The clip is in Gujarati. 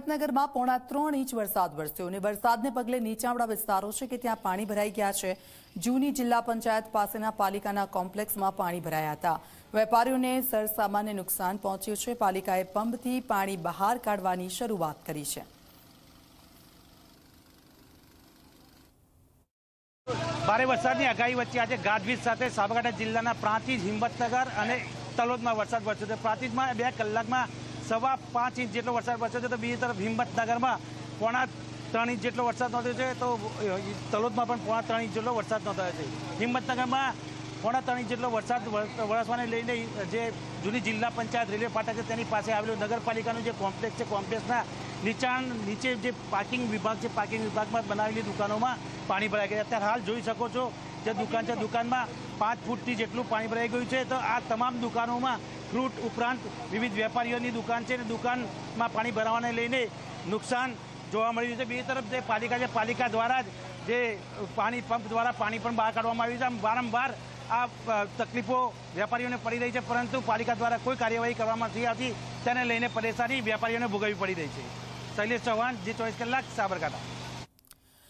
હિંમતનગરમાં પોણા 3 ઇંચ વરસાદ વરસ્યો અને વરસાદને પગલે નીચાણવાળા વિસ્તારો છે કે ત્યાં પાણી ભરાઈ ગયા છે। જૂની જિલ્લા પંચાયત પાસેના પાલિકાના કોમ્પ્લેક્સમાં પાણી ભરાયા હતા। વેપારીઓને સરસામાન્ય નુકસાન પહોંચ્યું છે। પાલિકાએ પંપથી પાણી બહાર કાઢવાની શરૂઆત કરી છે। ભારે વરસાદની આગાહી વચ્ચે આજે ગાજવીજ સાથે સાબરકાંઠા જિલ્લાના પ્રાંતિજ, હિંમતનગર અને તલોદમાં વરસાદ વરસ્યો છે। પ્રાંતિજમાં 2 કલાકમાં 5.25 ઇંચ જેટલો વરસાદ વરસ્યો છે, તો બીજી તરફ હિંમતનગરમાં પોણા 3 ઇંચ જેટલો વરસાદ નોંધ્યો છે, તો તલોદમાં પણ પોણા 3 ઇંચ જેટલો વરસાદ નોંધાયો છે। હિંમતનગરમાં પોણા 3 ઇંચ જેટલો વરસાદ વરસવાને લઈને જે જૂની જિલ્લા પંચાયત રેલવે ફાટક છે તેની પાસે આવેલું નગરપાલિકાનું જે કોમ્પ્લેક્સ છે, કોમ્પ્લેક્સના નીચે જે પાર્કિંગ વિભાગ છે, પાર્કિંગ વિભાગમાં બનાવેલી દુકાનોમાં પાણી ભરાઈ ગયા। અત્યારે હાલ જોઈ શકો છો જે દુકાન છે, દુકાનમાં 5 ફૂટથી જેટલું પાણી ભરાઈ ગયું છે। તો આ તમામ દુકાનોમાં ફ્રૂટ ઉપરાંત વિવિધ વેપારીઓની દુકાન છે અને દુકાનમાં પાણી ભરાવાને લઈને નુકસાન જોવા મળ્યું છે। બીજી તરફ જે પાલિકા છે, પાલિકા દ્વારા જ જે પાણી પંપ દ્વારા પાણી પણ બહાર કાઢવામાં આવ્યું છે। આમ વારંવાર આ તકલીફો વેપારીઓને પડી રહી છે, પરંતુ પાલિકા દ્વારા કોઈ કાર્યવાહી કરવામાં નથી આવતી, તેને લઈને પરેશાની વેપારીઓને ભોગવવી પડી રહી છે। શૈલેષ ચૌહાણ, G24 કલાક, સાબરકાંઠા।